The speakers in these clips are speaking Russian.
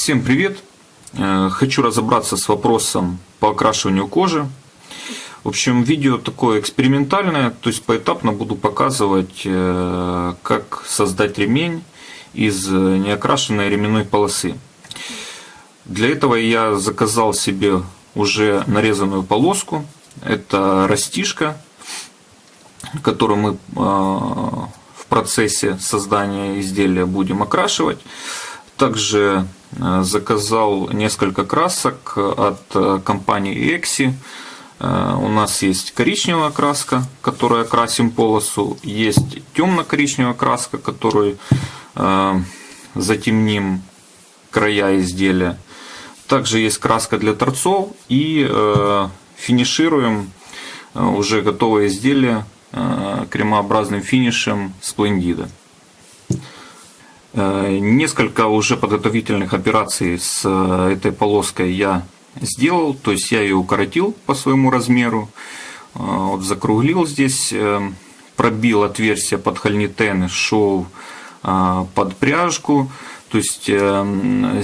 Всем привет! Хочу разобраться с вопросом по окрашиванию кожи. В общем, видео такое экспериментальное, то есть поэтапно буду показывать, как создать ремень из неокрашенной ременной полосы. Для этого я заказал себе уже нарезанную полоску. Это растишка, которую мы в процессе создания изделия будем окрашивать. Также заказал несколько красок от компании Exi. У нас есть коричневая краска, которой окрасим полосу, есть темно-коричневая краска, которой затемним края изделия. Также есть краска для торцов и финишируем уже готовое изделие кремообразным финишем Splendida. Несколько уже подготовительных операций с этой полоской я сделал, то есть я ее укоротил по своему размеру, вот закруглил здесь, пробил отверстие под хольнитен, шов под пряжку, то есть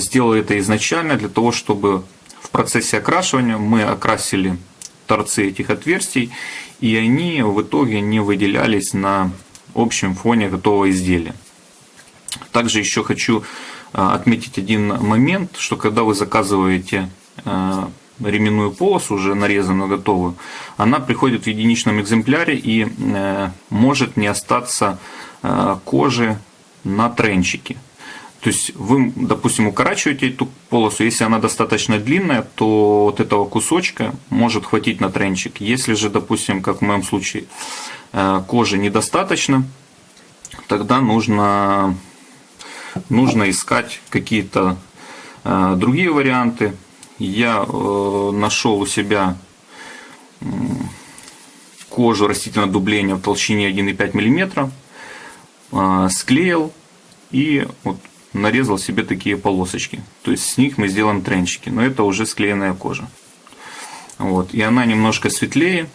сделал это изначально для того, чтобы в процессе окрашивания мы окрасили торцы этих отверстий, и они в итоге не выделялись на общем фоне готового изделия. Также еще хочу отметить один момент, что когда вы заказываете ременную полосу, уже нарезанную, готовую, она приходит в единичном экземпляре и может не остаться кожи на тренчике. То есть вы, допустим, укорачиваете эту полосу, если она достаточно длинная, то вот этого кусочка может хватить на тренчик. Если же, допустим, как в моем случае, кожи недостаточно, тогда нужно искать какие-то другие варианты. Я нашел у себя кожу растительного дубления в толщине 1,5 мм, склеил и вот нарезал себе такие полосочки. То есть с них мы сделаем тренчики, но это уже склеенная кожа. Вот. И она немножко светлее.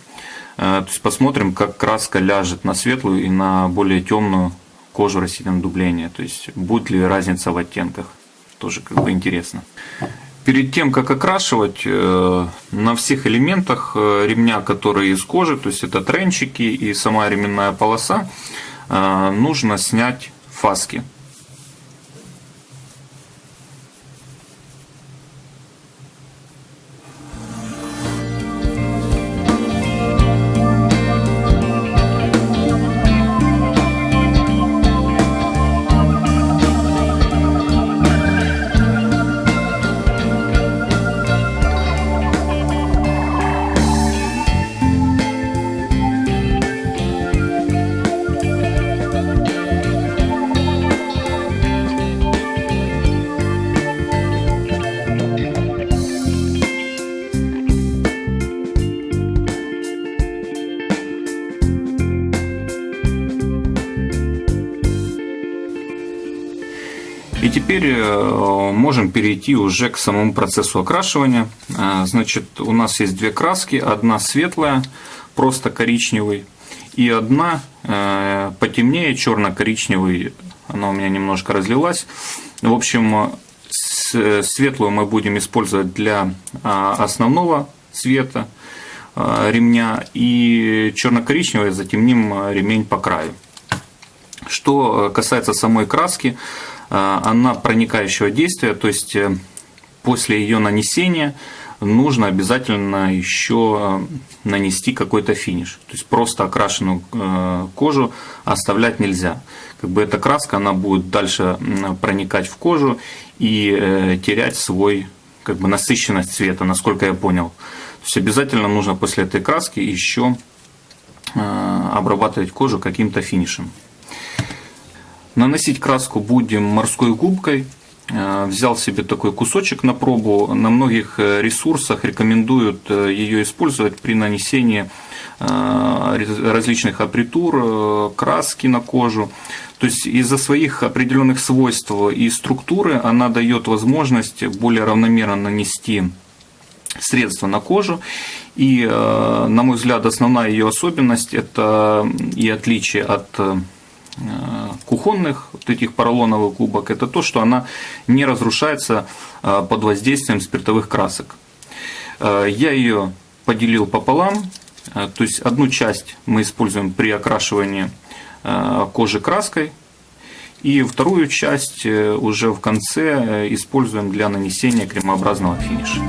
То есть посмотрим, как краска ляжет на светлую и на более темную кожу растительного дубления, то есть будет ли разница в оттенках, тоже как бы интересно. Перед тем, как окрашивать, на всех элементах ремня, которые из кожи, то есть это тренчики и сама ременная полоса, нужно снять фаски. И теперь можем перейти уже к самому процессу окрашивания. Значит, у нас есть две краски. Одна светлая, просто коричневый, и одна потемнее, черно-коричневый. Она у меня немножко разлилась. В общем, светлую мы будем использовать для основного цвета ремня, и черно-коричневый затемним ремень по краю. Что касается самой краски, она проникающего действия, то есть после ее нанесения нужно обязательно еще нанести какой-то финиш. То есть просто окрашенную кожу оставлять нельзя. Как бы эта краска, она будет дальше проникать в кожу и терять свой, как бы, насыщенность цвета, насколько я понял. То есть обязательно нужно после этой краски еще обрабатывать кожу каким-то финишем. Наносить краску будем морской губкой. Взял себе такой кусочек на пробу. На многих ресурсах рекомендуют ее использовать при нанесении различных апритур, краски на кожу. То есть из-за своих определенных свойств и структуры она дает возможность более равномерно нанести средство на кожу. И, на мой взгляд, основная ее особенность — это и отличие от кухонных вот этих поролоновых губок, это то, что она не разрушается под воздействием спиртовых красок. Я ее поделил пополам, то есть одну часть мы используем при окрашивании кожи краской, и вторую часть уже в конце используем для нанесения кремообразного финиша.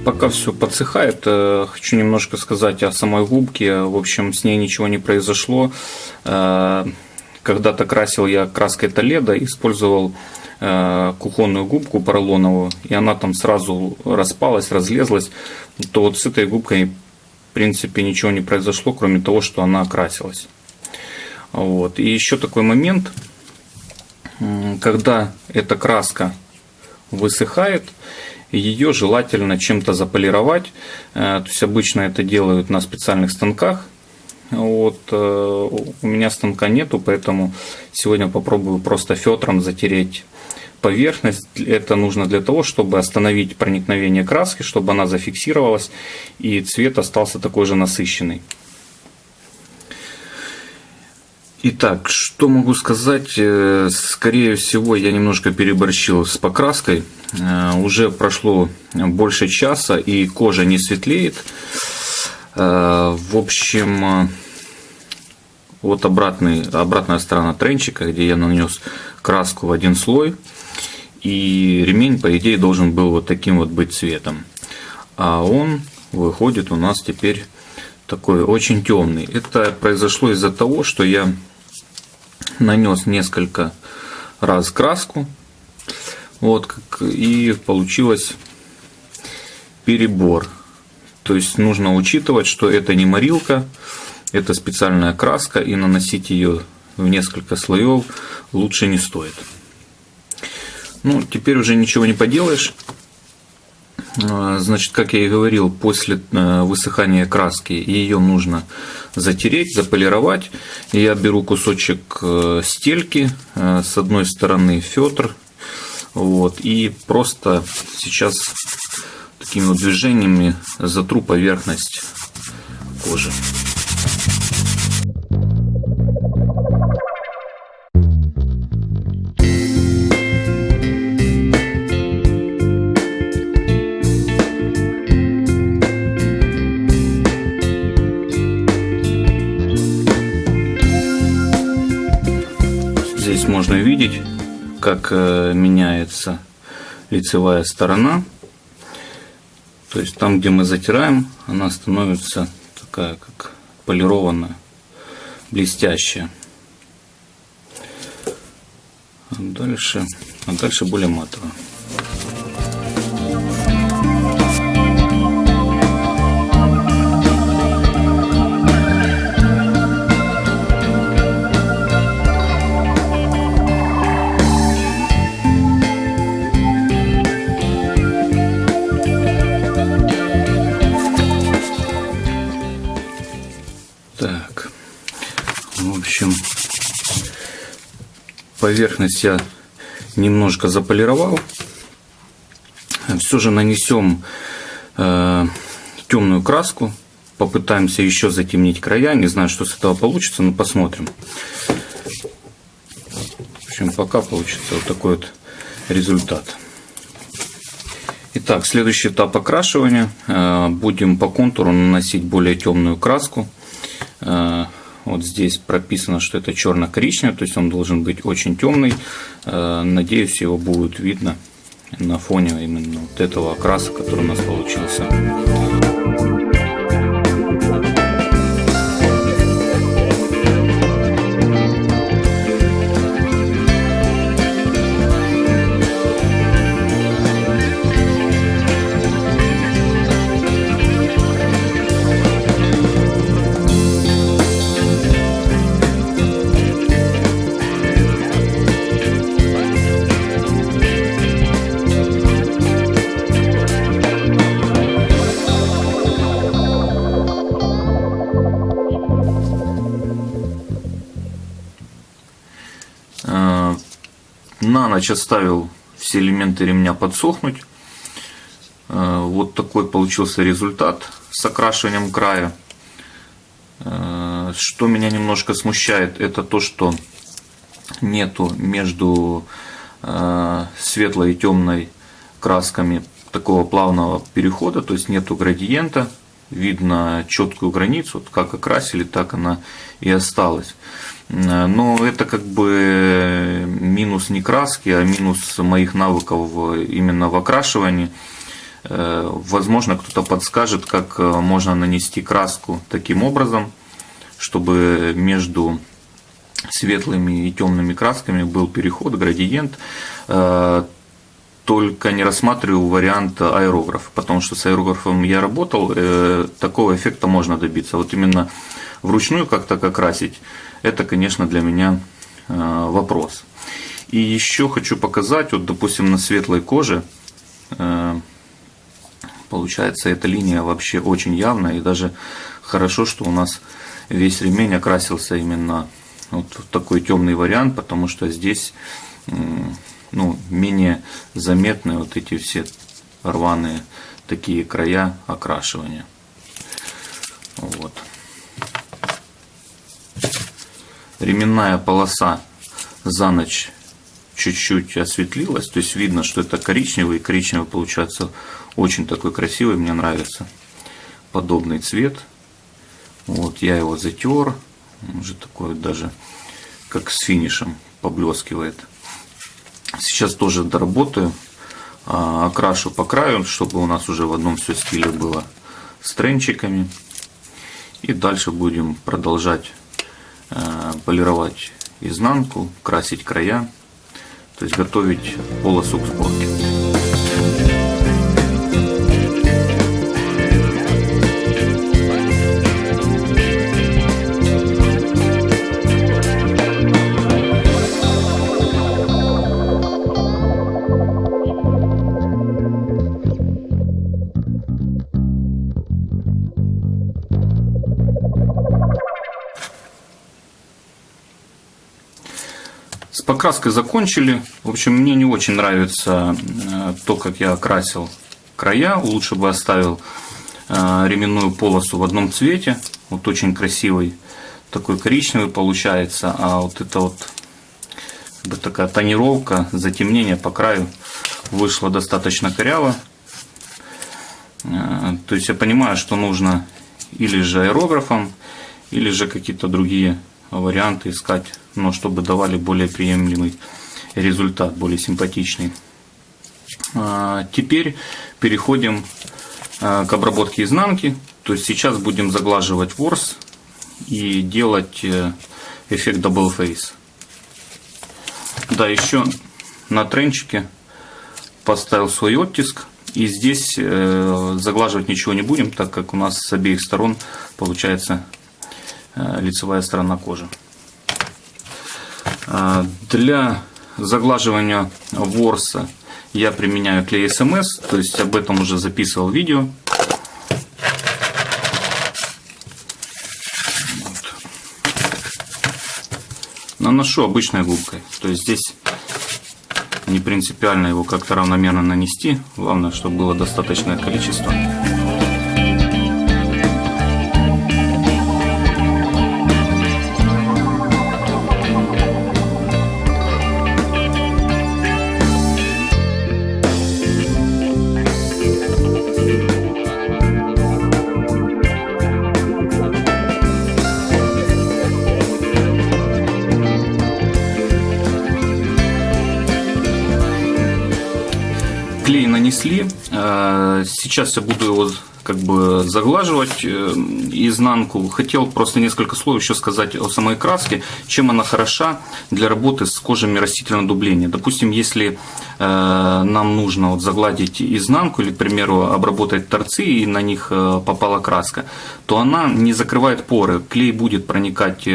Пока все подсыхает, хочу немножко сказать о самой губке. В общем, с ней ничего не произошло. Когда-то красил я краской Толедо, использовал кухонную губку поролоновую, и она там сразу распалась, разлезлась. То вот с этой губкой, в принципе, ничего не произошло, кроме того, что она окрасилась. Вот. И еще такой момент, когда эта краска высыхает, ее желательно чем-то заполировать. То есть обычно это делают на специальных станках. Вот, у меня станка нету, поэтому сегодня попробую просто фетром затереть поверхность. Это нужно для того, чтобы остановить проникновение краски, чтобы она зафиксировалась и цвет остался такой же насыщенный. Итак, что могу сказать? Скорее всего, я немножко переборщил с покраской. Уже прошло больше часа, и кожа не светлеет. В общем, вот обратная сторона тренчика, где я нанес краску в один слой. И ремень, по идее, должен был вот таким вот быть цветом. А он выходит у нас теперь такой очень темный. Это произошло из-за того, что я нанес несколько раз краску, вот, и получилось перебор. То есть нужно учитывать, что это не морилка, это специальная краска, и наносить ее в несколько слоев лучше не стоит. Ну, теперь уже ничего не поделаешь. Значит, как я и говорил, после высыхания краски ее нужно затереть, заполировать. Я беру кусочек стельки, с одной стороны фетр, вот, и просто сейчас такими вот движениями затру поверхность кожи. Здесь можно видеть, как меняется лицевая сторона. То есть там, где мы затираем, она становится такая, как полированная, блестящая. А дальше более матовая. Поверхность я немножко заполировал. Все же нанесем темную краску. Попытаемся еще затемнить края. Не знаю, что с этого получится, но посмотрим. В общем, пока получится вот такой вот результат. Итак, следующий этап окрашивания. Будем по контуру наносить более темную краску. Вот здесь прописано, что это черно-коричневый, то есть он должен быть очень темный. Надеюсь, его будет видно на фоне именно вот этого окраса, который у нас получился. На ночь оставил все элементы ремня подсохнуть. Вот такой получился результат с окрашиванием края. Что меня немножко смущает, это то, что нету между светлой и темной красками такого плавного перехода, то есть нету градиента. Видно четкую границу, вот как окрасили, так она и осталась. Но это как бы минус не краски, а минус моих навыков именно в окрашивании. Возможно, кто-то подскажет, как можно нанести краску таким образом, чтобы между светлыми и темными красками был переход, градиент. Только не рассматриваю вариант аэрографа, потому что с аэрографом я работал, такого эффекта можно добиться. Вот именно вручную как-то окрасить, это, конечно, для меня вопрос. И еще хочу показать, вот, допустим, на светлой коже, получается, эта линия вообще очень явная, и даже хорошо, что у нас весь ремень окрасился именно вот в такой темный вариант, потому что здесь менее заметны вот эти все рваные такие края окрашивания. Вот. Ременная полоса за ночь чуть-чуть осветлилась, то есть видно, что это коричневый, и коричневый получается очень такой красивый, мне нравится подобный цвет. Вот я его затер, уже такой даже как с финишем поблескивает. Сейчас тоже доработаю, окрашу по краю, чтобы у нас уже в одном все стиле было с тренчиками. И дальше будем продолжать полировать изнанку, красить края, то есть готовить полосу к сборке. С покраской закончили. В общем, мне не очень нравится то, как я окрасил края. Лучше бы оставил ременную полосу в одном цвете. Вот очень красивый такой коричневый получается. А вот это вот такая тонировка, затемнение по краю вышло достаточно коряво. То есть я понимаю, что нужно или же аэрографом, или же какие-то другие варианты искать, но чтобы давали более приемлемый результат, более симпатичный. Теперь переходим к обработке изнанки. То есть сейчас будем заглаживать ворс и делать эффект Double Face. Да, еще на тренчике поставил свой оттиск. И здесь заглаживать ничего не будем, так как у нас с обеих сторон получается лицевая сторона кожи. Для заглаживания ворса я применяю клей SMS, то есть об этом уже записывал видео. Наношу обычной губкой. То есть здесь не принципиально его как-то равномерно нанести. Главное, чтобы было достаточное количество. Клей нанесли, сейчас я буду его как бы заглаживать изнанку. Хотел просто несколько слов еще сказать о самой краске, чем она хороша для работы с кожами растительного дубления. Допустим, если нам нужно вот загладить изнанку или, к примеру, обработать торцы и на них попала краска, то она не закрывает поры. Клей будет проникать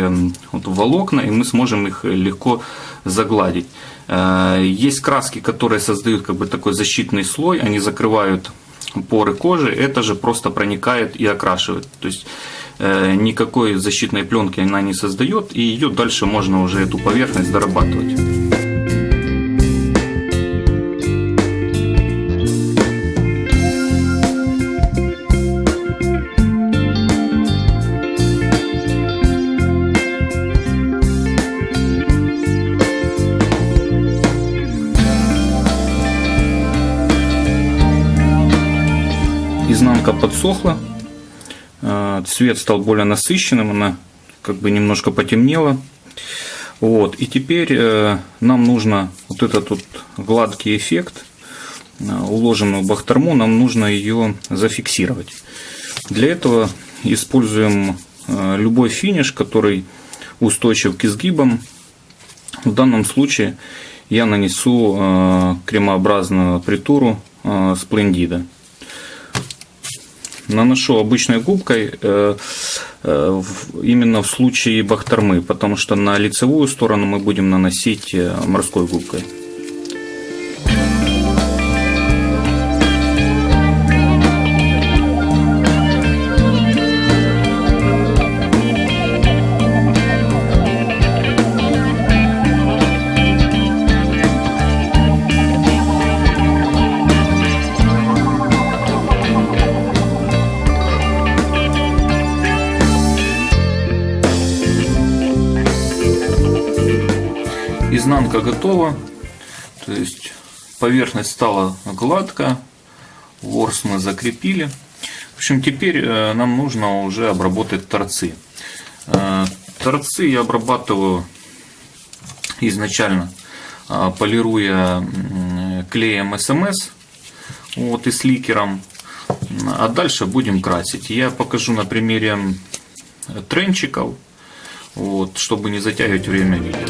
вот в волокна, и мы сможем их легко загладить. Есть краски, которые создают как бы такой защитный слой, они закрывают поры кожи, это же просто проникает и окрашивает. То есть никакой защитной пленки она не создает, и ее дальше можно уже эту поверхность дорабатывать. Изнанка подсохла, цвет стал более насыщенным, она как бы немножко потемнела. Вот. И теперь нам нужно вот этот вот гладкий эффект, уложенную бахтарму, нам нужно ее зафиксировать. Для этого используем любой финиш, который устойчив к изгибам. В данном случае я нанесу кремообразную притуру Splendida. Наношу обычной губкой именно в случае бахтармы, потому что на лицевую сторону мы будем наносить морской губкой. Изнанка готова, то есть поверхность стала гладкая, ворс мы закрепили. В общем, теперь нам нужно уже обработать торцы. Торцы я обрабатываю изначально, полируя клеем СМС вот, и сликером, а дальше будем красить. Я покажу на примере тренчиков, вот, чтобы не затягивать время видео.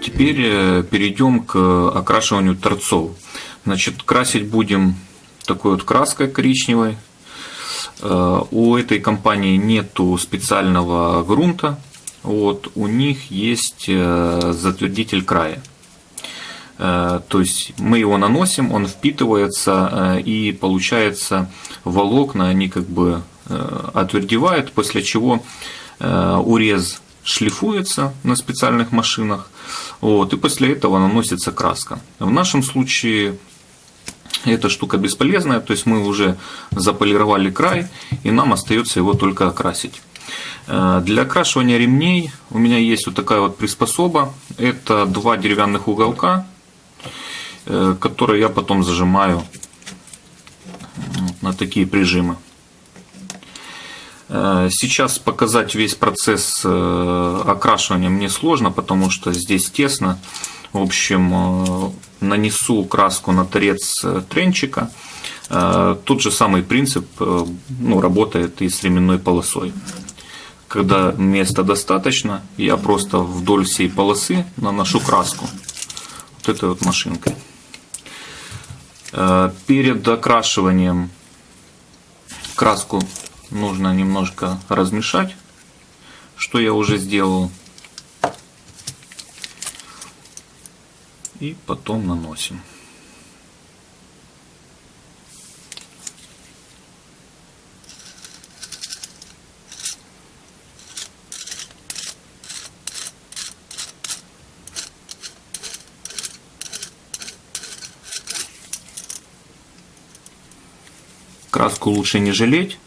Теперь перейдем к окрашиванию торцов. Значит, красить будем такой вот краской коричневой. У этой компании нету специального грунта. Вот, у них есть затвердитель края. То есть мы его наносим, он впитывается, и получается волокна, они как бы отвердевают, после чего урез шлифуется на специальных машинах, вот, и после этого наносится краска. В нашем случае эта штука бесполезная, то есть мы уже заполировали край, и нам остается его только окрасить. Для окрашивания ремней у меня есть вот такая вот приспособа. Это два деревянных уголка, которые я потом зажимаю на такие прижимы. Сейчас показать весь процесс окрашивания мне сложно, потому что здесь тесно. В общем, нанесу краску на торец тренчика. Тот же самый принцип, ну, работает и с ременной полосой. Когда места достаточно, я просто вдоль всей полосы наношу краску вот этой вот машинкой. Перед окрашиванием краску нужно немножко размешать, что я уже сделал. И потом наносим. Краску лучше не жалеть,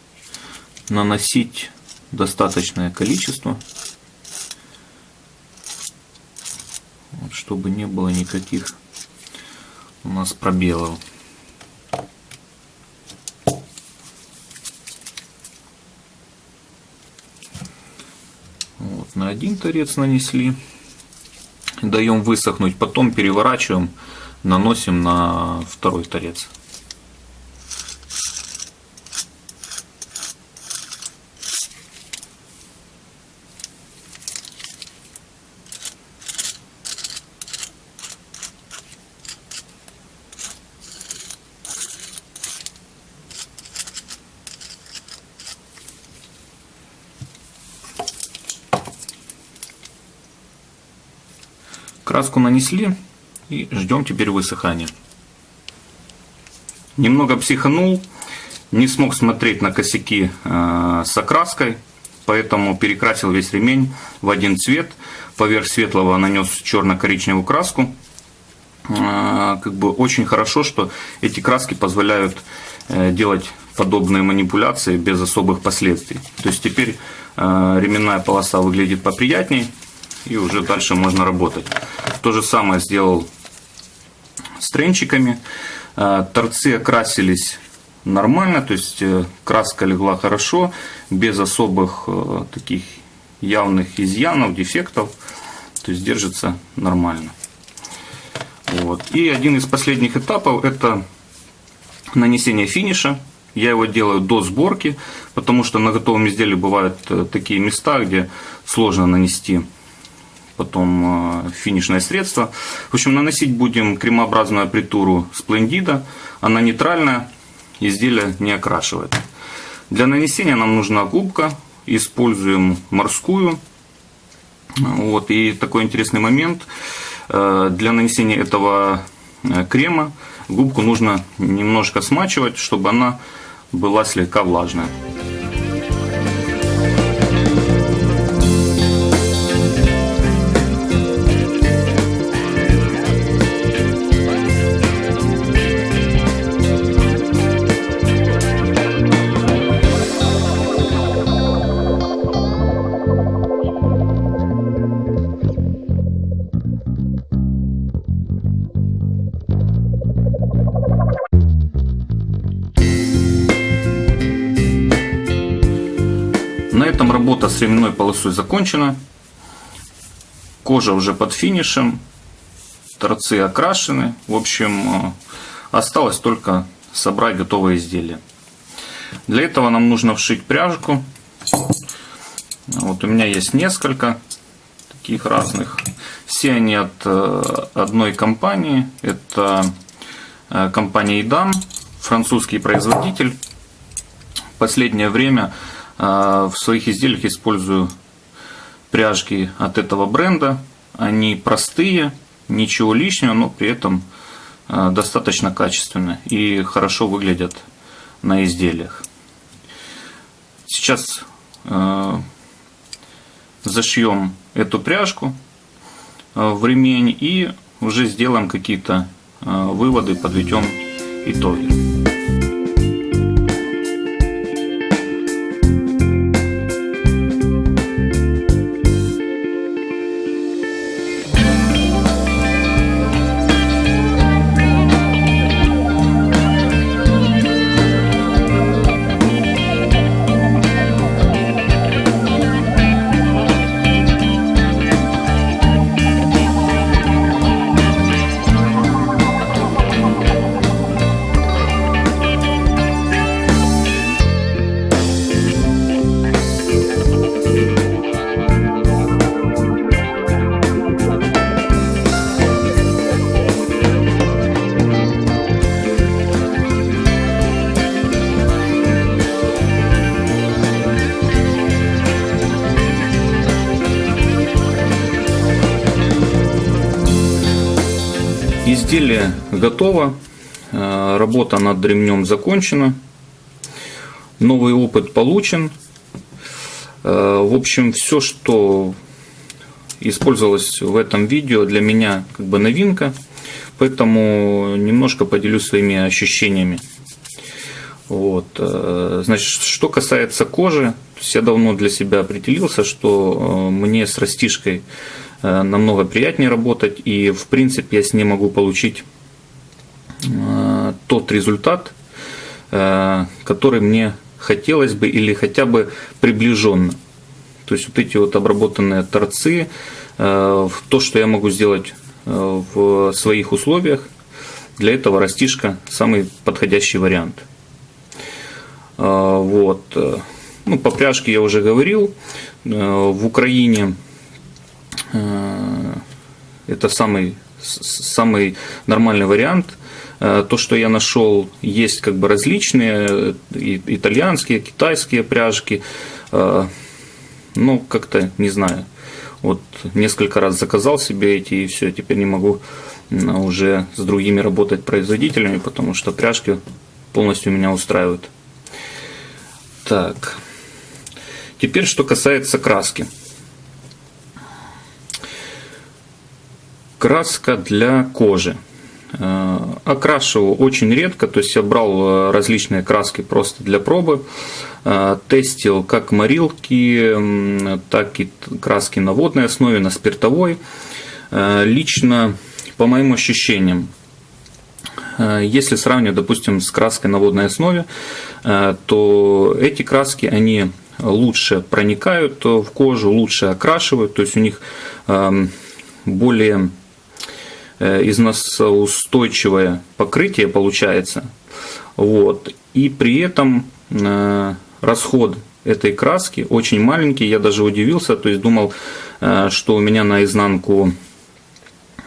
наносить достаточное количество, вот, чтобы не было никаких у нас пробелов. Вот, на один торец нанесли, даем высохнуть, потом переворачиваем, наносим на второй торец. Краску нанесли и ждем теперь высыхания. Немного психанул, не смог смотреть на косяки с окраской, поэтому перекрасил весь ремень в один цвет. Поверх светлого нанес черно-коричневую краску. Как бы очень хорошо, что эти краски позволяют делать подобные манипуляции без особых последствий. То есть теперь ременная полоса выглядит поприятней. И уже дальше можно работать. То же самое сделал с тренчиками. Торцы окрасились нормально, то есть краска легла хорошо, без особых таких явных изъянов, дефектов. То есть держится нормально. Вот. И один из последних этапов — это нанесение финиша. Я его делаю до сборки, потому что на готовом изделии бывают такие места, где сложно нанести потом финишное средство. В общем, наносить будем кремообразную аппаритуру Splendida. Она нейтральная, изделие не окрашивает. Для нанесения нам нужна губка. Используем морскую. Вот. И такой интересный момент. Для нанесения этого крема губку нужно немножко смачивать, чтобы она была слегка влажная. На этом работа с ременной полосой закончена. Кожа уже под финишем. Торцы окрашены. В общем, осталось только собрать готовое изделие. Для этого нам нужно вшить пряжку. Вот у меня есть несколько таких разных. Все они от одной компании. Это компания Edam, французский производитель. В последнее время в своих изделиях использую пряжки от этого бренда. Они простые, ничего лишнего, но при этом достаточно качественные и хорошо выглядят на изделиях. Сейчас зашьем эту пряжку в ремень и уже сделаем какие-то выводы, подведем итоги. Изделие готово, работа над ремнем закончена, новый опыт получен. В общем, все, что использовалось в этом видео, для меня как бы новинка, поэтому немножко поделюсь своими ощущениями. Вот. Значит, что касается кожи, я давно для себя определился, что мне с растишкой намного приятнее работать, и в принципе я с ней могу получить тот результат, который мне хотелось бы, или хотя бы приближенно. То есть вот эти вот обработанные торцы, то, что я могу сделать в своих условиях, для этого растишка самый подходящий вариант. Вот. Ну, по пряжке я уже говорил. В Украине это самый нормальный вариант. То, что я нашел, есть как бы различные итальянские, китайские пряжки. Ну, как-то не знаю. Вот несколько раз заказал себе эти, и все, теперь не могу уже с другими работать производителями, потому что пряжки полностью меня устраивают. Так. Теперь, что касается краски. Краска для кожи. Окрашиваю очень редко, то есть я брал различные краски просто для пробы, тестил как морилки, так и краски на водной основе, на спиртовой. Лично, по моим ощущениям, если сравнивать, допустим, с краской на водной основе, то эти краски, они лучше проникают в кожу, лучше окрашивают, то есть у них более износоустойчивое покрытие получается. Вот. И при этом расход этой краски очень маленький. Я даже удивился, то есть думал, что у меня на изнанку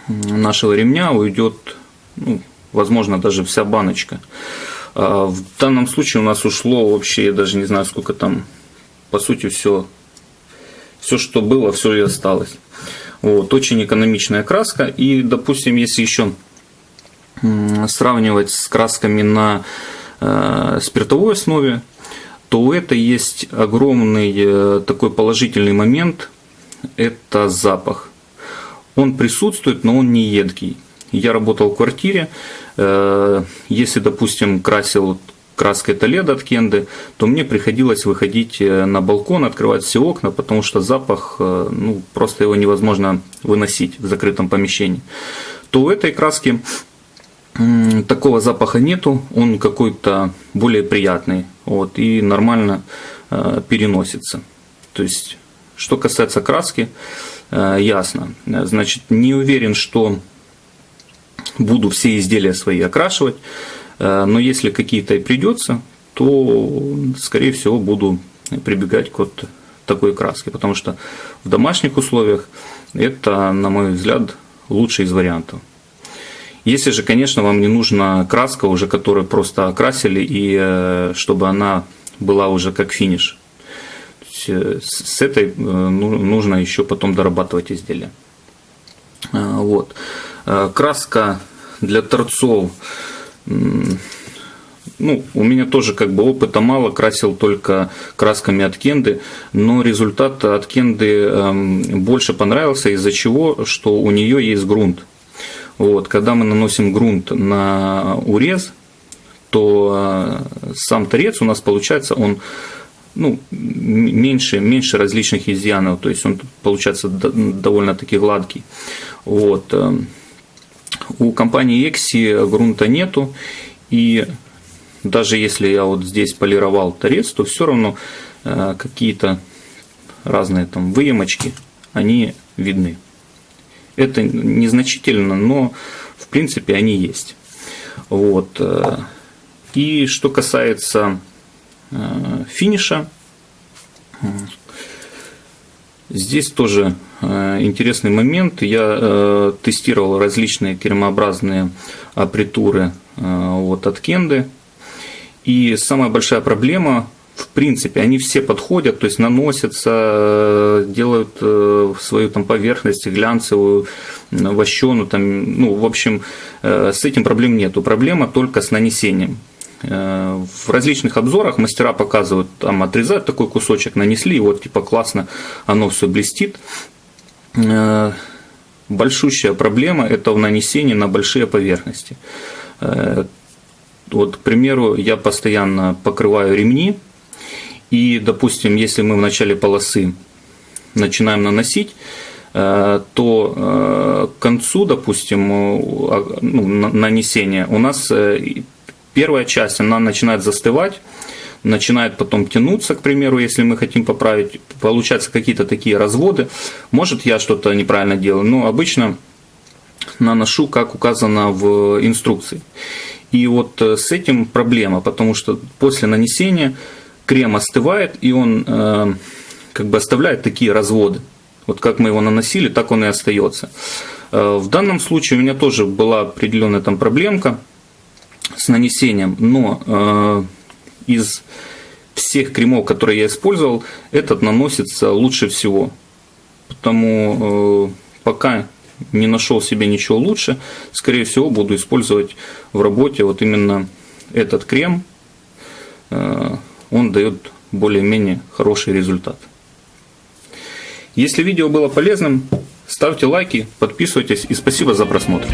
нашего ремня уйдет, ну, возможно, даже вся баночка. В данном случае у нас ушло вообще, я даже не знаю, сколько там, по сути, все, что было, все и осталось. Вот, очень экономичная краска. И, допустим, если еще сравнивать с красками на спиртовой основе, то у этой есть огромный такой положительный момент – это запах. Он присутствует, но он не едкий. Я работал в квартире, если, допустим, красил краской Толедо от Кенды, то мне приходилось выходить на балкон, открывать все окна, потому что запах, ну, просто его невозможно выносить в закрытом помещении. То у этой краски такого запаха нету, он какой-то более приятный, вот, и нормально переносится. То есть, что касается краски, ясно. Значит, не уверен, что буду все изделия свои окрашивать, но если какие-то и придется, то, скорее всего, буду прибегать к вот такой краске, потому что в домашних условиях это, на мой взгляд, лучший из вариантов. Если же, конечно, вам не нужна краска, уже которую просто окрасили, и чтобы она была уже как финиш. С этой нужно еще потом дорабатывать изделие. Вот. Краска для торцов. Ну, у меня тоже как бы опыта мало, красил только красками от Кенды, но результат от Кенды больше понравился, из-за чего, что у нее есть грунт. Вот, когда мы наносим грунт на урез, то сам торец у нас получается, он, ну, меньше различных изъянов, то есть он получается довольно-таки гладкий. Вот. У компании Exi грунта нету, и даже если я вот здесь полировал торец, то все равно какие-то разные там выемочки, они видны. Это незначительно, но в принципе они есть. Вот. И что касается финиша, здесь тоже интересный момент. Я тестировал различные кремообразные апритуры вот от Кенды. И самая большая проблема, в принципе, они все подходят, то есть наносятся, делают свою там поверхность глянцевую, вощеную, там, ну, в общем, с этим проблем нету. Проблема только с нанесением. В различных обзорах мастера показывают, там отрезают такой кусочек, нанесли, и вот типа классно, оно все блестит. Большущая проблема – это в нанесении на большие поверхности. Вот, к примеру, я постоянно покрываю ремни, и, допустим, если мы в начале полосы начинаем наносить, то к концу, допустим, нанесения у нас первая часть, она начинает застывать, начинает потом тянуться, к примеру, если мы хотим поправить, получаются какие-то такие разводы. Может, я что-то неправильно делаю, но обычно наношу, как указано в инструкции. И вот с этим проблема, потому что после нанесения крем остывает, и он как бы оставляет такие разводы. Вот как мы его наносили, так он и остается. В данном случае у меня тоже была определенная там проблемка с нанесением, но из всех кремов, которые я использовал, этот наносится лучше всего. Потому пока не нашел себе ничего лучше, скорее всего буду использовать в работе вот именно этот крем. Он дает более-менее хороший результат. Если видео было полезным, ставьте лайки, подписывайтесь и спасибо за просмотр.